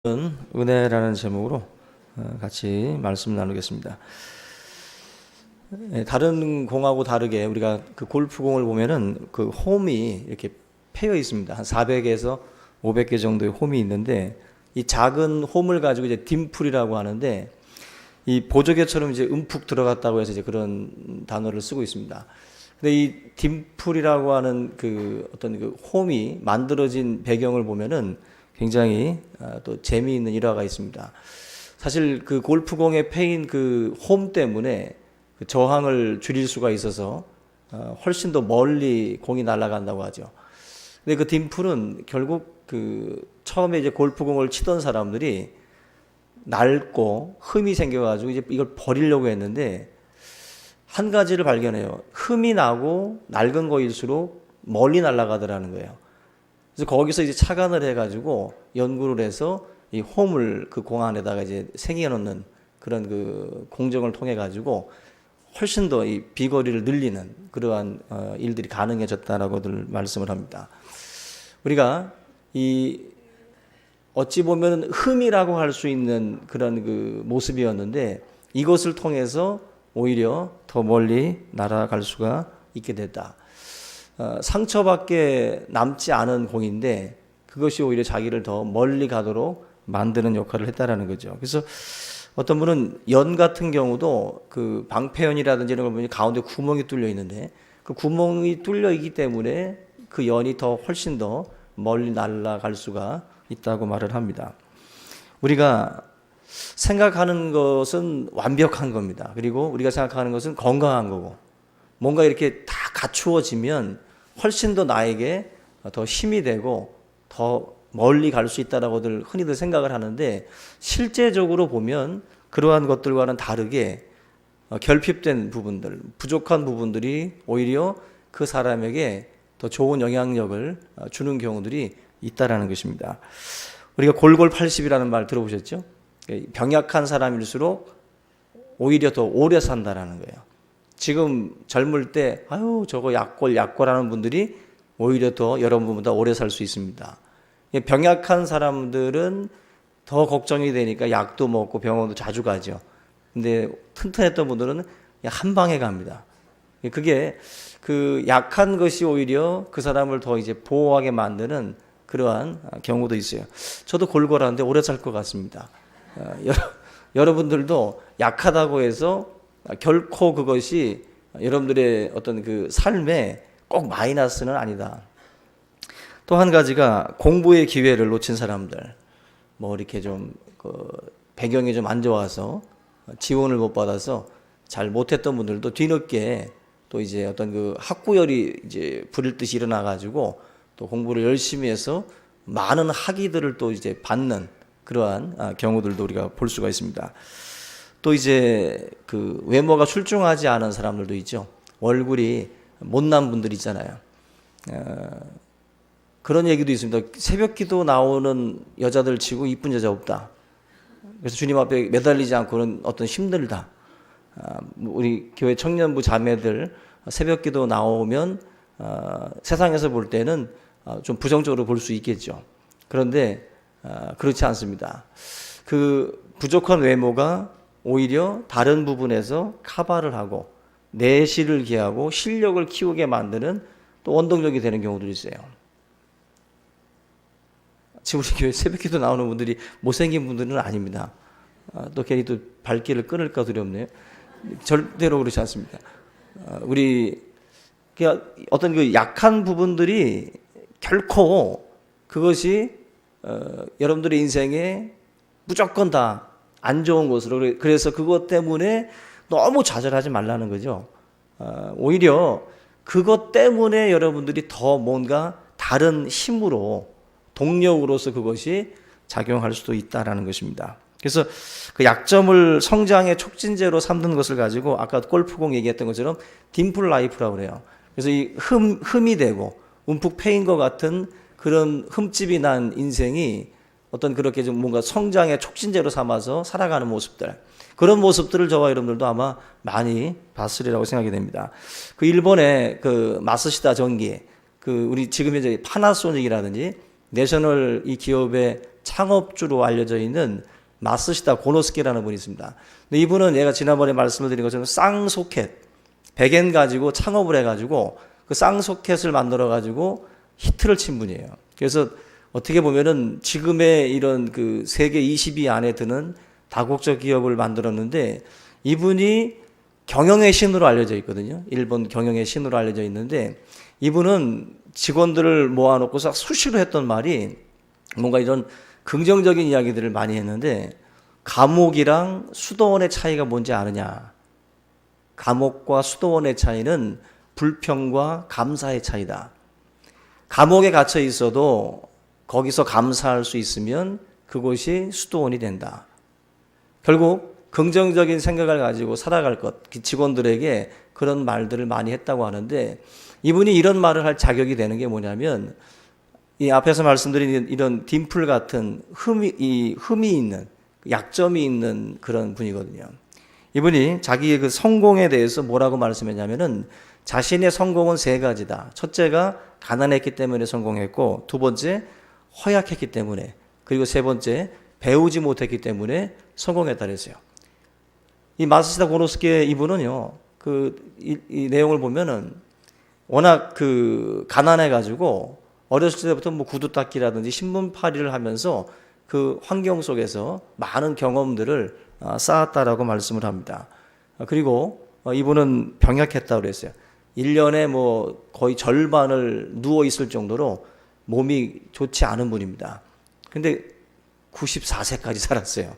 은혜라는 제목으로 같이 말씀 나누겠습니다. 다른 공하고 다르게 우리가 그 골프공을 보면은 그 홈이 이렇게 패여 있습니다. 한 400에서 500개 정도의 홈이 있는데 이 작은 홈을 가지고 이제 딤풀이라고 하는데 이 보조개처럼 이제 움푹 들어갔다고 해서 이제 그런 단어를 쓰고 있습니다. 근데 이 딤풀이라고 하는 그 어떤 그 홈이 만들어진 배경을 보면은 굉장히 또 재미있는 일화가 있습니다. 사실 그 골프공에 패인 그 홈 때문에 그 저항을 줄일 수가 있어서 훨씬 더 멀리 공이 날아간다고 하죠. 근데 그 딤풀은 결국 그 처음에 이제 골프공을 치던 사람들이 낡고 흠이 생겨가지고 이제 이걸 버리려고 했는데 한 가지를 발견해요. 흠이 나고 낡은 거일수록 멀리 날아가더라는 거예요. 그래서 거기서 이제 착안을 해가지고 연구를 해서 이 홈을 그 공 안에다가 이제 새겨놓는 그런 그 공정을 통해 가지고 훨씬 더 이 비거리를 늘리는 그러한 일들이 가능해졌다라고들 말씀을 합니다. 우리가 이 어찌 보면 흠이라고 할 수 있는 그런 그 모습이었는데 이것을 통해서 오히려 더 멀리 날아갈 수가 있게 됐다. 상처밖에 남지 않은 공인데 그것이 오히려 자기를 더 멀리 가도록 만드는 역할을 했다라는 거죠. 그래서 어떤 분은 연 같은 경우도 그 방패연이라든지 이런 걸 보면 가운데 구멍이 뚫려 있는데 그 구멍이 뚫려 있기 때문에 그 연이 더 훨씬 더 멀리 날아갈 수가 있다고 말을 합니다. 우리가 생각하는 것은 완벽한 겁니다. 그리고 우리가 생각하는 것은 건강한 거고 뭔가 이렇게 다 갖추어지면 훨씬 더 나에게 더 힘이 되고 더 멀리 갈 수 있다라고들 흔히들 생각을 하는데 실제적으로 보면 그러한 것들과는 다르게 결핍된 부분들, 부족한 부분들이 오히려 그 사람에게 더 좋은 영향력을 주는 경우들이 있다라는 것입니다. 우리가 골골 80이라는 말 들어보셨죠? 병약한 사람일수록 오히려 더 오래 산다라는 거예요. 지금 젊을 때 아유 저거 약골하는 분들이 오히려 더 여러분보다 오래 살 수 있습니다. 병약한 사람들은 더 걱정이 되니까 약도 먹고 병원도 자주 가죠. 근데 튼튼했던 분들은 한 방에 갑니다. 그게 그 약한 것이 오히려 그 사람을 더 이제 보호하게 만드는 그러한 경우도 있어요. 저도 골골하는데 오래 살 것 같습니다. 여러분들도 약하다고 해서 결코 그것이 여러분들의 어떤 그 삶에 꼭 마이너스는 아니다. 또 한 가지가 공부의 기회를 놓친 사람들, 뭐 이렇게 좀 그 배경이 좀 안 좋아서 지원을 못 받아서 잘 못했던 분들도 뒤늦게 또 이제 어떤 그 학구열이 이제 부릴 듯이 일어나 가지고 또 공부를 열심히 해서 많은 학위들을 또 이제 받는 그러한 경우들도 우리가 볼 수가 있습니다. 또 이제 그 외모가 출중하지 않은 사람들도 있죠. 얼굴이 못난 분들 있잖아요. 그런 얘기도 있습니다. 새벽기도 나오는 여자들 치고 이쁜 여자 없다. 그래서 주님 앞에 매달리지 않고는 어떤 힘들다. 우리 교회 청년부 자매들 새벽기도 나오면 세상에서 볼 때는 좀 부정적으로 볼 수 있겠죠. 그런데 그렇지 않습니다. 그 부족한 외모가 오히려 다른 부분에서 커버를 하고 내실을 기하고 실력을 키우게 만드는 또 원동력이 되는 경우들이 있어요. 지금 우리 교회 새벽기도 나오는 분들이 못생긴 분들은 아닙니다. 또 괜히 또 발길을 끊을까 두렵네요. 절대로 그렇지 않습니다. 우리 어떤 그 약한 부분들이 결코 그것이 여러분들의 인생에 무조건 다 안 좋은 것으로, 그래서 그것 때문에 너무 좌절하지 말라는 거죠. 오히려 그것 때문에 여러분들이 더 뭔가 다른 힘으로 동력으로서 그것이 작용할 수도 있다라는 것입니다. 그래서 그 약점을 성장의 촉진제로 삼는 것을 가지고 아까 골프공 얘기했던 것처럼 딤플 라이프라고 그래요. 그래서 이 흠이 되고 움푹 패인 것 같은 그런 흠집이 난 인생이 어떤 그렇게 좀 뭔가 성장의 촉진제로 삼아서 살아가는 모습들, 그런 모습들을 저와 여러분들도 아마 많이 봤으리라고 생각이 됩니다. 그 일본의 그 마쓰시다 전기, 그 우리 지금 현재 파나소닉이라든지 내셔널 이 기업의 창업주로 알려져 있는 마쓰시다 고노스케라는 분이 있습니다. 근데 이분은 얘가 지난번에 말씀을 드린 것처럼 쌍소켓, 백엔 가지고 창업을 해가지고 그 쌍소켓을 만들어가지고 히트를 친 분이에요. 그래서 어떻게 보면은 지금의 이런 그 세계 20위 안에 드는 다국적 기업을 만들었는데 이분이 경영의 신으로 알려져 있거든요. 일본 경영의 신으로 알려져 있는데 이분은 직원들을 모아놓고서 수시로 했던 말이 뭔가 이런 긍정적인 이야기들을 많이 했는데 감옥이랑 수도원의 차이가 뭔지 아느냐. 감옥과 수도원의 차이는 불평과 감사의 차이다. 감옥에 갇혀 있어도 거기서 감사할 수 있으면 그곳이 수도원이 된다. 결국 긍정적인 생각을 가지고 살아갈 것, 직원들에게 그런 말들을 많이 했다고 하는데 이분이 이런 말을 할 자격이 되는 게 뭐냐면 이 앞에서 말씀드린 이런 딤플 같은 흠이 있는 약점이 있는 그런 분이거든요. 이분이 자기의 그 성공에 대해서 뭐라고 말씀했냐면은 자신의 성공은 세 가지다. 첫째가 가난했기 때문에 성공했고, 두 번째 허약했기 때문에, 그리고 세 번째 배우지 못했기 때문에 성공했다 그랬어요. 이 마쓰시다 고노스케 이분은요, 이 내용을 보면은 워낙 가난해가지고 어렸을 때부터 뭐 구두 닦기라든지 신문팔이를 하면서 그 환경 속에서 많은 경험들을 쌓았다라고 말씀을 합니다. 그리고 이분은 병약했다고 그랬어요. 1년에 뭐 거의 절반을 누워 있을 정도로 몸이 좋지 않은 분입니다. 근데 94세까지 살았어요.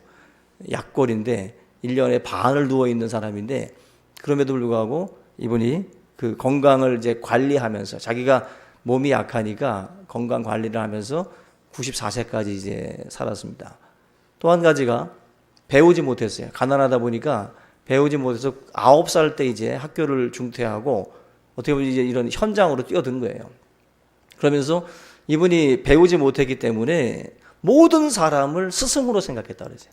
약골인데 1년에 반을 누워 있는 사람인데 그럼에도 불구하고 이분이 그 건강을 이제 관리하면서 자기가 몸이 약하니까 건강 관리를 하면서 94세까지 이제 살았습니다. 또 한 가지가 배우지 못했어요. 가난하다 보니까 배우지 못해서 9살 때 이제 학교를 중퇴하고 어떻게 보면 이제 이런 현장으로 뛰어든 거예요. 그러면서 이분이 배우지 못했기 때문에 모든 사람을 스승으로 생각했다 그러죠.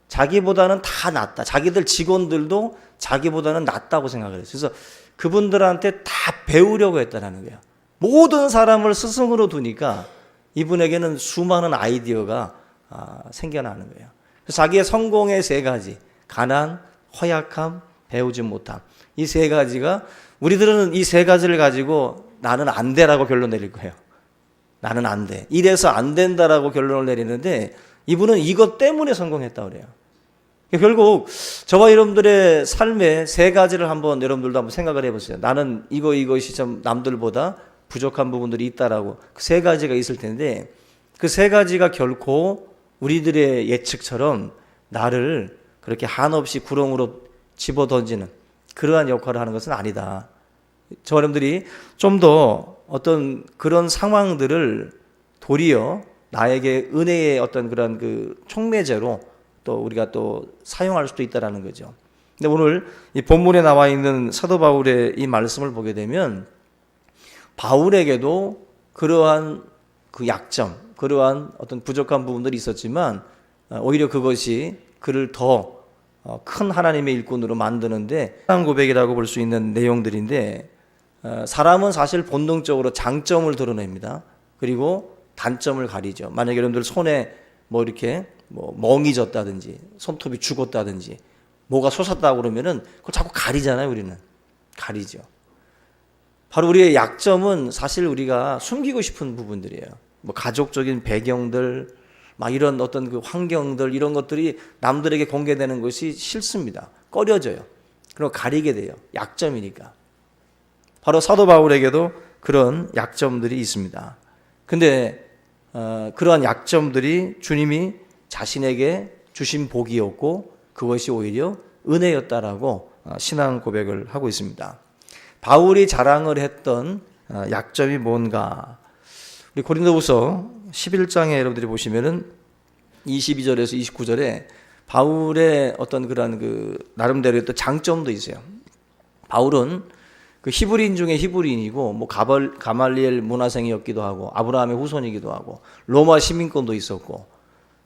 자기보다는 다 낫다. 자기들 직원들도 자기보다는 낫다고 생각을 했어요. 그래서 그분들한테 다 배우려고 했다는 거예요. 모든 사람을 스승으로 두니까 이분에게는 수많은 아이디어가 생겨나는 거예요. 그래서 자기의 성공의 세 가지, 가난, 허약함, 배우지 못함. 이 세 가지가 우리들은 이 세 가지를 가지고 나는 안 돼라고 결론 내릴 거예요. 나는 안 돼. 이래서 안 된다라고 결론을 내리는데 이분은 이것 때문에 성공했다고 그래요. 결국 저와 여러분들의 삶의 세 가지를 한번 여러분들도 한번 생각을 해보세요. 나는 이것이 좀 남들보다 부족한 부분들이 있다라고 그 세 가지가 있을 텐데 그 세 가지가 결코 우리들의 예측처럼 나를 그렇게 한없이 구렁으로 집어던지는 그러한 역할을 하는 것은 아니다. 저 여러분들이 좀 더 어떤 그런 상황들을 도리어 나에게 은혜의 어떤 그런 그 촉매제로 또 우리가 또 사용할 수도 있다라는 거죠. 근데 오늘 이 본문에 나와 있는 사도 바울의 이 말씀을 보게 되면 바울에게도 그러한 그 약점, 그러한 어떤 부족한 부분들이 있었지만 오히려 그것이 그를 더 큰 하나님의 일꾼으로 만드는데 신앙 고백이라고 볼 수 있는 내용들인데 사람은 사실 본능적으로 장점을 드러냅니다. 그리고 단점을 가리죠. 만약에 여러분들 손에 뭐 이렇게 뭐 멍이 졌다든지 손톱이 죽었다든지 뭐가 솟았다고 그러면은 그걸 자꾸 가리잖아요. 우리는 가리죠. 바로 우리의 약점은 사실 우리가 숨기고 싶은 부분들이에요. 뭐 가족적인 배경들, 막 이런 어떤 그 환경들 이런 것들이 남들에게 공개되는 것이 싫습니다. 꺼려져요. 그리고 가리게 돼요. 약점이니까. 바로 사도 바울에게도 그런 약점들이 있습니다. 근데 그러한 약점들이 주님이 자신에게 주신 복이었고 그것이 오히려 은혜였다라고 신앙 고백을 하고 있습니다. 바울이 자랑을 했던 약점이 뭔가? 우리 고린도후서 11장에 여러분들이 보시면은 22절에서 29절에 바울의 어떤 그런 그 나름대로의 또 장점도 있어요. 바울은 그 히브리인 중에 히브리인이고 뭐 가말리엘 문화생이었기도 하고 아브라함의 후손이기도 하고 로마 시민권도 있었고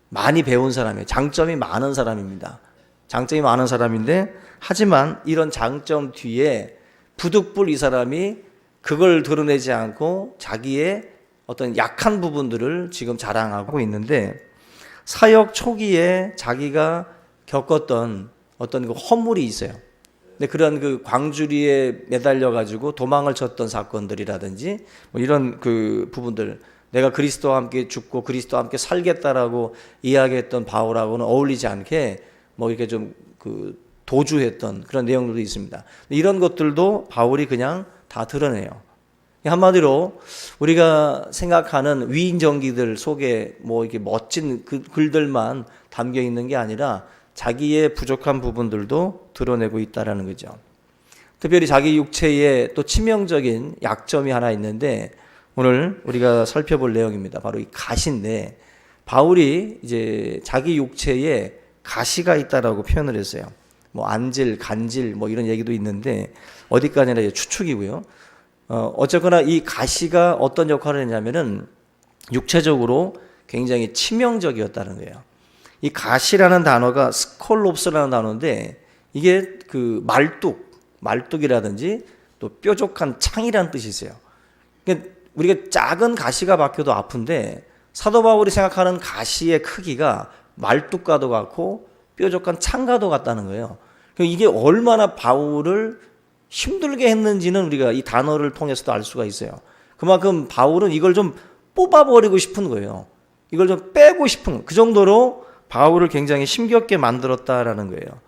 많이 배운 사람이에요. 장점이 많은 사람입니다. 장점이 많은 사람인데 하지만 이런 장점 뒤에 부득불 이 사람이 그걸 드러내지 않고 자기의 어떤 약한 부분들을 지금 자랑하고 있는데 사역 초기에 자기가 겪었던 어떤 그 허물이 있어요. 근데 그런 그 광주리에 매달려 가지고 도망을 쳤던 사건들이라든지 뭐 이런 그 부분들, 내가 그리스도와 함께 죽고 그리스도와 함께 살겠다라고 이야기했던 바울하고는 어울리지 않게 뭐 이렇게 좀 그 도주했던 그런 내용들도 있습니다. 이런 것들도 바울이 그냥 다 드러내요. 한마디로 우리가 생각하는 위인전기들 속에 뭐 이렇게 멋진 글들만 담겨 있는 게 아니라 자기의 부족한 부분들도 드러내고 있다라는 거죠. 특별히 자기 육체에 또 치명적인 약점이 하나 있는데 오늘 우리가 살펴볼 내용입니다. 바로 이 가시인데 바울이 이제 자기 육체에 가시가 있다라고 표현을 했어요. 뭐 안질, 간질 뭐 이런 얘기도 있는데 어디까지나 이제 추측이고요. 어쨌거나 이 가시가 어떤 역할을 했냐면은 육체적으로 굉장히 치명적이었다는 거예요. 이 가시라는 단어가 스콜롭스라는 단어인데 이게 그 말뚝이라든지 또 뾰족한 창이라는 뜻이 있어요. 그러니까 우리가 작은 가시가 박혀도 아픈데 사도 바울이 생각하는 가시의 크기가 말뚝과도 같고 뾰족한 창과도 같다는 거예요. 이게 얼마나 바울을 힘들게 했는지는 우리가 이 단어를 통해서도 알 수가 있어요. 그만큼 바울은 이걸 좀 뽑아버리고 싶은 거예요. 이걸 좀 빼고 싶은, 그 정도로 바울을 굉장히 힘겹게 만들었다라는 거예요.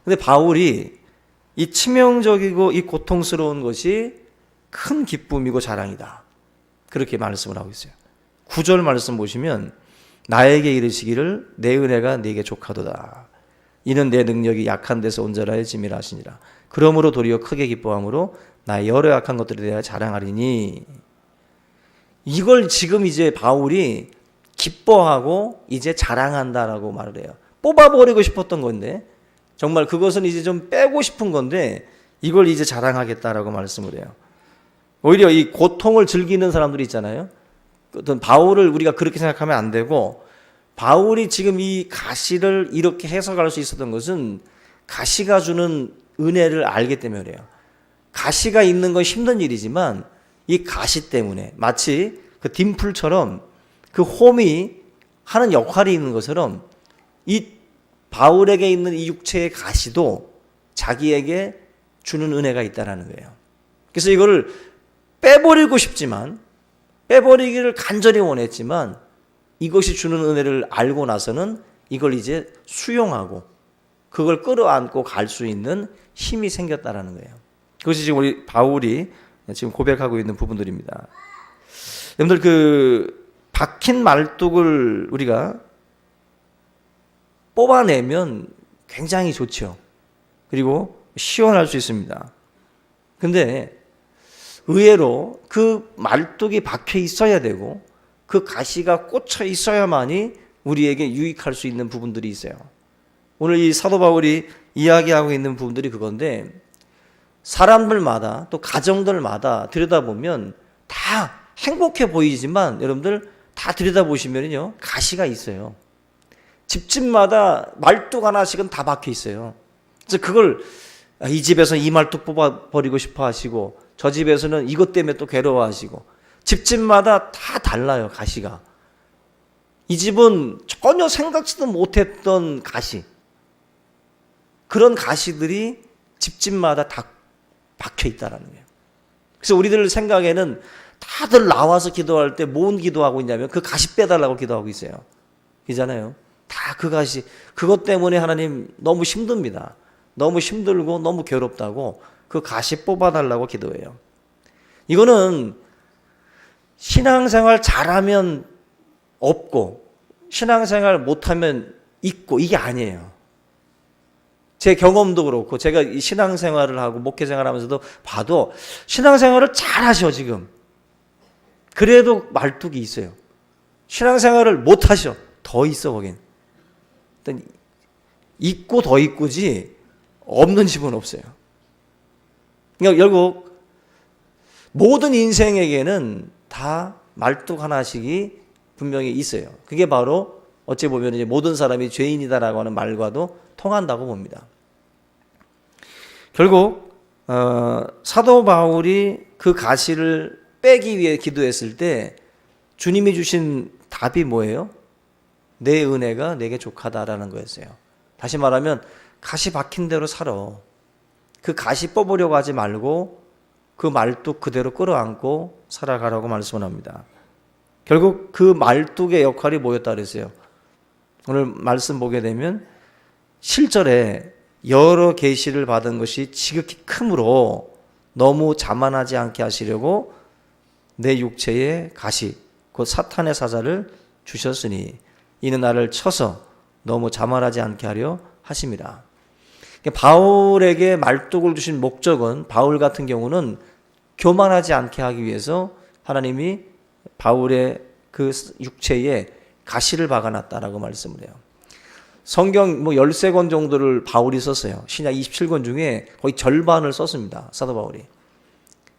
근데 바울이 이 치명적이고 이 고통스러운 것이 큰 기쁨이고 자랑이다, 그렇게 말씀을 하고 있어요. 9절 말씀 보시면 나에게 이르시기를 내 은혜가 네게 족하도다. 이는 내 능력이 약한 데서 온전하여 짐이라 하시니라. 그러므로 도리어 크게 기뻐함으로 나의 여러 약한 것들에 대하여 자랑하리니. 이걸 지금 이제 바울이 기뻐하고 이제 자랑한다라고 말을 해요. 뽑아버리고 싶었던 건데 정말 그것은 이제 좀 빼고 싶은 건데 이걸 이제 자랑하겠다라고 말씀을 해요. 오히려 이 고통을 즐기는 사람들이 있잖아요. 어떤 바울을 우리가 그렇게 생각하면 안 되고, 바울이 지금 이 가시를 이렇게 해석할 수 있었던 것은 가시가 주는 은혜를 알기 때문에 그래요. 가시가 있는 건 힘든 일이지만 이 가시 때문에 마치 그 딤플처럼 그 홈이 하는 역할이 있는 것처럼 이 바울에게 있는 이 육체의 가시도 자기에게 주는 은혜가 있다는 거예요. 그래서 이거를 빼버리고 싶지만, 빼버리기를 간절히 원했지만 이것이 주는 은혜를 알고 나서는 이걸 이제 수용하고 그걸 끌어안고 갈 수 있는 힘이 생겼다라는 거예요. 그것이 지금 우리 바울이 지금 고백하고 있는 부분들입니다. 여러분들 그 박힌 말뚝을 우리가 뽑아내면 굉장히 좋죠. 그리고 시원할 수 있습니다. 근데 의외로 그 말뚝이 박혀 있어야 되고 그 가시가 꽂혀 있어야만이 우리에게 유익할 수 있는 부분들이 있어요. 오늘 이 사도 바울이 이야기하고 있는 부분들이 그건데, 사람들마다 또 가정들마다 들여다보면 다 행복해 보이지만 여러분들 다 들여다보시면요 가시가 있어요. 집집마다 말뚝 하나씩은 다 박혀 있어요. 그래서 그걸 이 집에서 이 말뚝 뽑아버리고 싶어 하시고 저 집에서는 이것 때문에 또 괴로워하시고, 집집마다 다 달라요 가시가. 이 집은 전혀 생각지도 못했던 가시, 그런 가시들이 집집마다 다 박혀 있다라는 거예요. 그래서 우리들 생각에는 다들 나와서 기도할 때 뭔 기도하고 있냐면 그 가시 빼달라고 기도하고 있어요. 그잖아요. 다 그 가시, 그것 때문에 하나님 너무 힘듭니다. 너무 힘들고 너무 괴롭다고 그 가시 뽑아달라고 기도해요. 이거는 신앙생활 잘하면 없고 신앙생활 못하면 있고 이게 아니에요. 제 경험도 그렇고 제가 이 신앙생활을 하고 목회생활 하면서도 봐도 신앙생활을 잘하셔 지금. 그래도 말뚝이 있어요. 신앙생활을 못하셔. 더 있어 거긴. 일단 있고 더 있고지 없는 집은 없어요. 그러니까 결국 모든 인생에게는 다 말뚝 하나씩이 분명히 있어요. 그게 바로 어찌 보면 이제 모든 사람이 죄인이다라고 하는 말과도 통한다고 봅니다. 결국 사도 바울이 그 가시를 빼기 위해 기도했을 때 주님이 주신 답이 뭐예요? 내 은혜가 내게 족하다라는 거였어요. 다시 말하면 가시 박힌 대로 살아. 그 가시 뽑으려고 하지 말고 그 말뚝 그대로 끌어안고 살아가라고 말씀을 합니다. 결국 그 말뚝의 역할이 뭐였다 그랬어요. 오늘 말씀 보게 되면 실절에 여러 계시를 받은 것이 지극히 크므로 너무 자만하지 않게 하시려고 내 육체에 가시 곧 사탄의 사자를 주셨으니 이는 나를 쳐서 너무 자만하지 않게 하려 하심이라. 바울에게 말뚝을 주신 목적은 바울 같은 경우는 교만하지 않게 하기 위해서 하나님이 바울의 그 육체에 가시를 박아놨다라고 말씀을 해요. 성경 13권 정도를 바울이 썼어요. 신약 27권 중에 거의 절반을 썼습니다. 사도 바울이.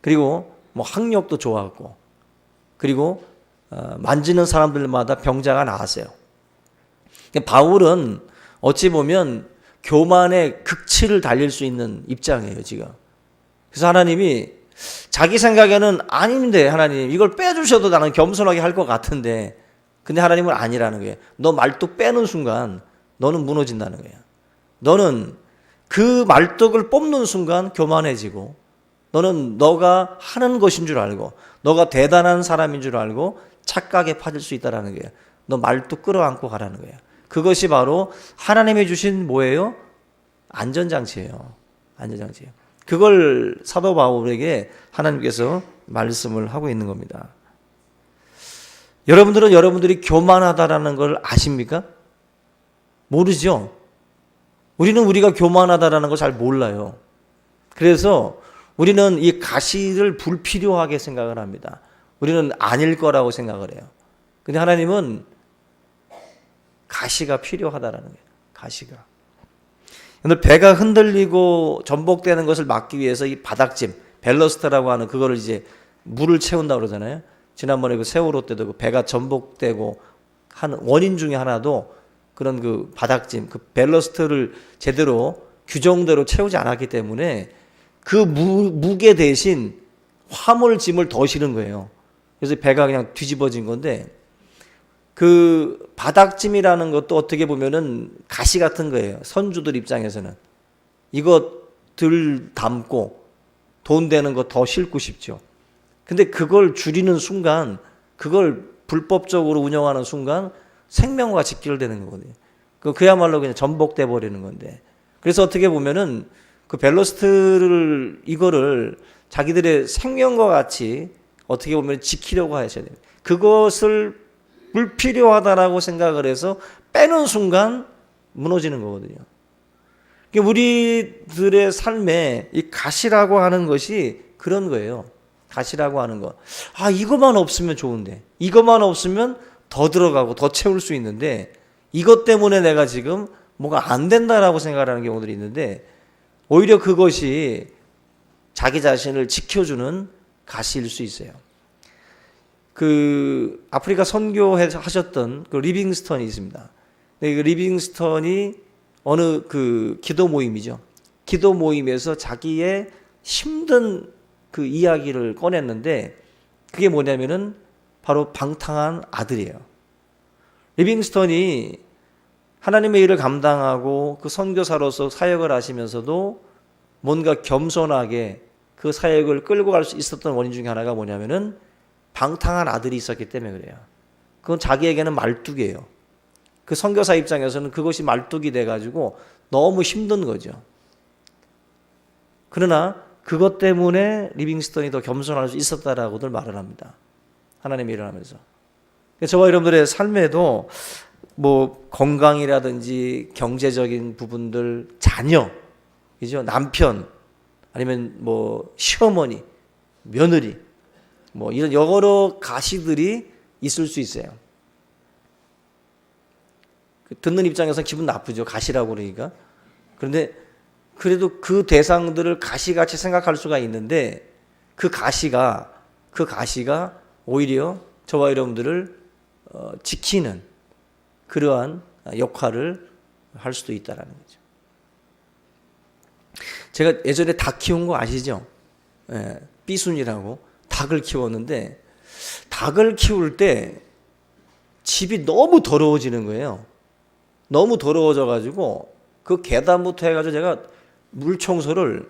그리고 학력도 좋았고, 그리고 만지는 사람들마다 병자가 나았어요. 바울은 어찌 보면 교만의 극치를 달릴 수 있는 입장이에요, 지금. 그래서 하나님이 자기 생각에는 아닌데, 하나님 이걸 빼주셔도 나는 겸손하게 할 것 같은데, 근데 하나님은 아니라는 거예요. 너 말뚝 빼는 순간 너는 무너진다는 거예요. 너는 그 말뚝을 뽑는 순간 교만해지고, 너는 너가 하는 것인 줄 알고, 너가 대단한 사람인 줄 알고 착각에 빠질 수 있다는 거예요. 너 말뚝 끌어안고 가라는 거예요. 그것이 바로 하나님이 주신 뭐예요? 안전장치예요. 안전장치예요. 그걸 사도 바울에게 하나님께서 말씀을 하고 있는 겁니다. 여러분들은 여러분들이 교만하다라는 걸 아십니까? 모르죠? 우리는 우리가 교만하다라는 걸 잘 몰라요. 그래서 우리는 이 가시를 불필요하게 생각을 합니다. 우리는 아닐 거라고 생각을 해요. 근데 하나님은 가시가 필요하다라는 거예요. 가시가. 오늘 배가 흔들리고 전복되는 것을 막기 위해서 이 바닥짐, 벨러스트라고 하는 그거를 이제 물을 채운다고 그러잖아요. 지난번에 그 세월호 때도 그 배가 전복되고 한 원인 중에 하나도 그런 그 바닥짐, 그 벨러스트를 제대로 규정대로 채우지 않았기 때문에 그 무게 대신 화물짐을 더 실은 거예요. 그래서 배가 그냥 뒤집어진 건데, 그 바닥짐이라는 것도 어떻게 보면은 가시 같은 거예요. 선주들 입장에서는 이것들 담고 돈 되는 거 더 싣고 싶죠. 근데 그걸 줄이는 순간, 그걸 불법적으로 운영하는 순간 생명과 직결되는 거거든요. 그야말로 그냥 전복돼 버리는 건데. 그래서 어떻게 보면은 그 벨러스트를 이거를 자기들의 생명과 같이 어떻게 보면 지키려고 하셔야 돼요. 그것을 불필요하다라고 생각을 해서 빼는 순간 무너지는 거거든요. 우리들의 삶에 이 가시라고 하는 것이 그런 거예요. 가시라고 하는 거. 아, 이것만 없으면 좋은데, 이것만 없으면 더 들어가고 더 채울 수 있는데, 이것 때문에 내가 지금 뭐가 안 된다라고 생각하는 경우들이 있는데, 오히려 그것이 자기 자신을 지켜주는 가시일 수 있어요. 그 아프리카 선교하셨던 그 리빙스턴이 있습니다. 그 리빙스턴이 어느 그 기도 모임이죠. 기도 모임에서 자기의 힘든 그 이야기를 꺼냈는데, 그게 뭐냐면은 바로 방탕한 아들이에요. 리빙스턴이 하나님의 일을 감당하고 그 선교사로서 사역을 하시면서도 뭔가 겸손하게 그 사역을 끌고 갈 수 있었던 원인 중에 하나가 뭐냐면은 방탕한 아들이 있었기 때문에 그래요. 그건 자기에게는 말뚝이에요. 그 선교사 입장에서는 그것이 말뚝이 돼가지고 너무 힘든 거죠. 그러나 그것 때문에 리빙스턴이 더 겸손할 수 있었다라고들 말을 합니다. 하나님의 일을 하면서. 저와 여러분들의 삶에도 뭐 건강이라든지 경제적인 부분들, 자녀, 그죠? 남편, 아니면 뭐 시어머니, 며느리, 뭐 이런 여러 가시들이 있을 수 있어요. 듣는 입장에서 기분 나쁘죠. 가시라고 그러니까. 그런데 그래도 그 대상들을 가시같이 생각할 수가 있는데, 그 가시가 오히려 저와 여러분들을 지키는 그러한 역할을 할 수도 있다라는 거죠. 제가 예전에 닭 키운 거 아시죠? 예, 삐순이라고 닭을 키웠는데, 닭을 키울 때 집이 너무 더러워지는 거예요. 너무 더러워져가지고 그 계단부터 해가지고 제가 물 청소를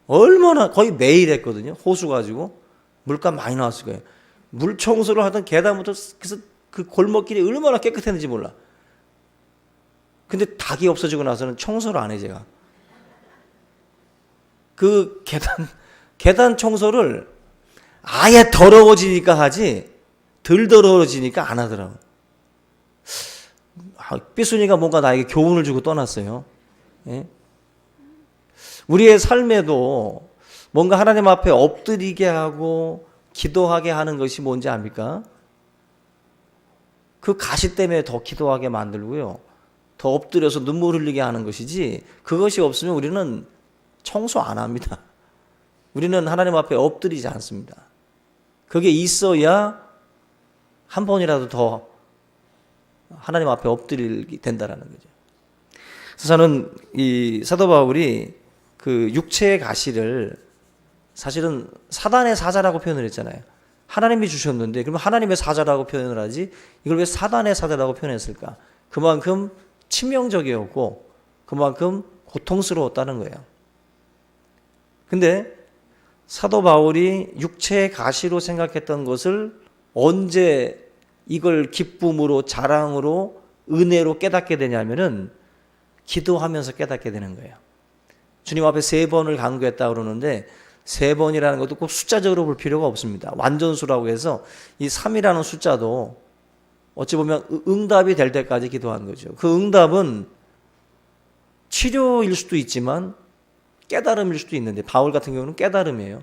얼마나 거의 매일 했거든요. 호수 가지고 물감 많이 나왔을 거예요. 물 청소를 하던 계단부터 그래서 그 골목길이 얼마나 깨끗했는지 몰라. 근데 닭이 없어지고 나서는 청소를 안 해 제가. 그 계단 청소를 아예 더러워지니까 하지 덜 더러워지니까 안 하더라고. 삐순이가 뭔가 나에게 교훈을 주고 떠났어요. 예? 우리의 삶에도 뭔가 하나님 앞에 엎드리게 하고 기도하게 하는 것이 뭔지 압니까? 그 가시 때문에 더 기도하게 만들고요. 더 엎드려서 눈물 흘리게 하는 것이지 그것이 없으면 우리는 청소 안 합니다. 우리는 하나님 앞에 엎드리지 않습니다. 그게 있어야 한 번이라도 더 하나님 앞에 엎드리게 된다라는 거죠. 그래서 저는 이 사도 바울이 그 육체의 가시를 사실은 사단의 사자라고 표현을 했잖아요. 하나님이 주셨는데 그러면 하나님의 사자라고 표현을 하지 이걸 왜 사단의 사자라고 표현했을까? 그만큼 치명적이었고 그만큼 고통스러웠다는 거예요. 근데 사도 바울이 육체의 가시로 생각했던 것을 언제 이걸 기쁨으로 자랑으로 은혜로 깨닫게 되냐면은 기도하면서 깨닫게 되는 거예요. 주님 앞에 3번을 간구했다 그러는데 3번이라는 것도 꼭 숫자적으로 볼 필요가 없습니다. 완전수라고 해서 이 3이라는 숫자도 어찌 보면 응답이 될 때까지 기도한 거죠. 그 응답은 치료일 수도 있지만 깨달음일 수도 있는데 바울 같은 경우는 깨달음이에요.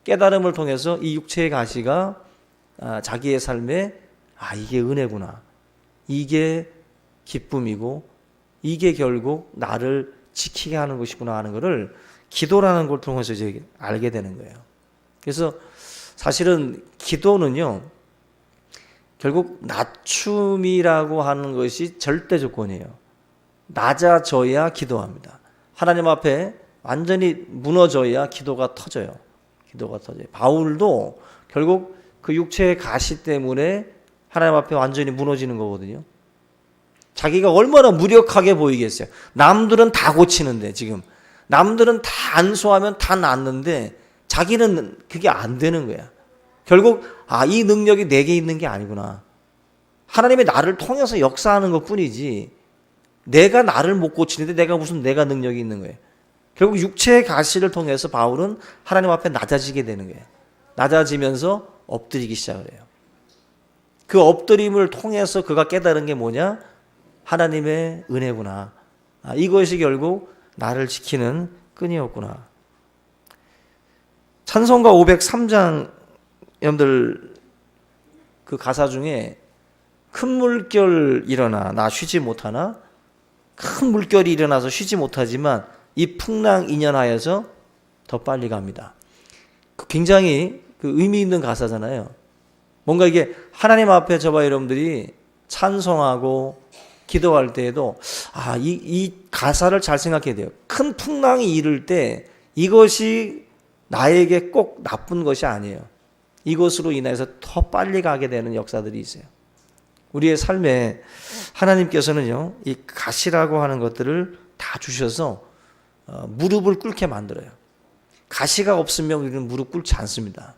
깨달음을 통해서 이 육체의 가시가 자기의 삶에 이게 은혜구나. 이게 기쁨이고 이게 결국 나를 지키게 하는 것이구나 하는 것을 기도라는 걸 통해서 이제 알게 되는 거예요. 그래서 사실은 기도는요. 결국 낮춤이라고 하는 것이 절대 조건이에요. 낮아져야 기도합니다. 하나님 앞에 완전히 무너져야 기도가 터져요. 기도가 터져요. 바울도 결국 그 육체의 가시 때문에 하나님 앞에 완전히 무너지는 거거든요. 자기가 얼마나 무력하게 보이겠어요. 남들은 다 고치는데 지금 남들은 다 안수하면 다 낫는데 자기는 그게 안 되는 거야. 결국 이 능력이 내게 있는 게 아니구나. 하나님이 나를 통해서 역사하는 것뿐이지 내가 나를 못 고치는데 내가 능력이 있는 거예요. 결국 육체의 가시를 통해서 바울은 하나님 앞에 낮아지게 되는 거예요. 낮아지면서 엎드리기 시작을 해요. 그 엎드림을 통해서 그가 깨달은 게 뭐냐? 하나님의 은혜구나. 이것이 결국 나를 지키는 끈이었구나. 찬송가 503장 여러분들 그 가사 중에 큰 물결 일어나 나 쉬지 못하나? 큰 물결이 일어나서 쉬지 못하지만 이 풍랑 인연하여서 더 빨리 갑니다. 굉장히 그 의미 있는 가사잖아요. 뭔가 이게 하나님 앞에 저와 여러분들이 찬송하고 기도할 때에도 이 가사를 잘 생각해야 돼요. 큰 풍랑이 이를 때 이것이 나에게 꼭 나쁜 것이 아니에요. 이것으로 인해서 더 빨리 가게 되는 역사들이 있어요. 우리의 삶에 하나님께서는요, 이 가시라고 하는 것들을 다 주셔서 무릎을 꿇게 만들어요. 가시가 없으면 우리는 무릎 꿇지 않습니다.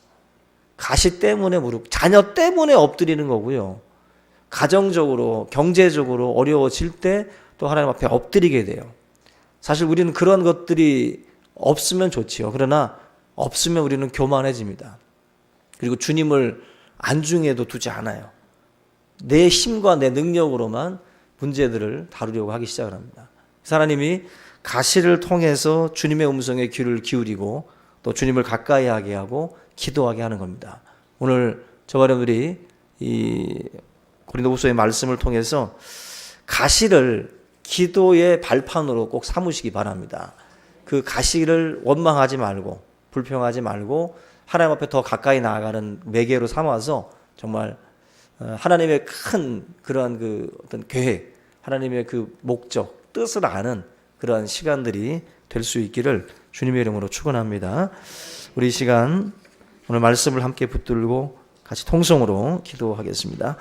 가시 때문에 자녀 때문에 엎드리는 거고요. 가정적으로, 경제적으로 어려워질 때 또 하나님 앞에 엎드리게 돼요. 사실 우리는 그런 것들이 없으면 좋지요. 그러나 없으면 우리는 교만해집니다. 그리고 주님을 안중에도 두지 않아요. 내 힘과 내 능력으로만 문제들을 다루려고 하기 시작을 합니다. 하나님이 가시를 통해서 주님의 음성에 귀를 기울이고 또 주님을 가까이 하게 하고 기도하게 하는 겁니다. 오늘 저와 여러분들이 이 고린도후서의 말씀을 통해서 가시를 기도의 발판으로 꼭 삼으시기 바랍니다. 그 가시를 원망하지 말고 불평하지 말고 하나님 앞에 더 가까이 나아가는 매개로 삼아서 정말 하나님의 큰 그러한 그 어떤 계획, 하나님의 그 목적, 뜻을 아는 그러한 시간들이 될 수 있기를 주님의 이름으로 축원합니다. 우리 이 시간 오늘 말씀을 함께 붙들고 같이 통성으로 기도하겠습니다.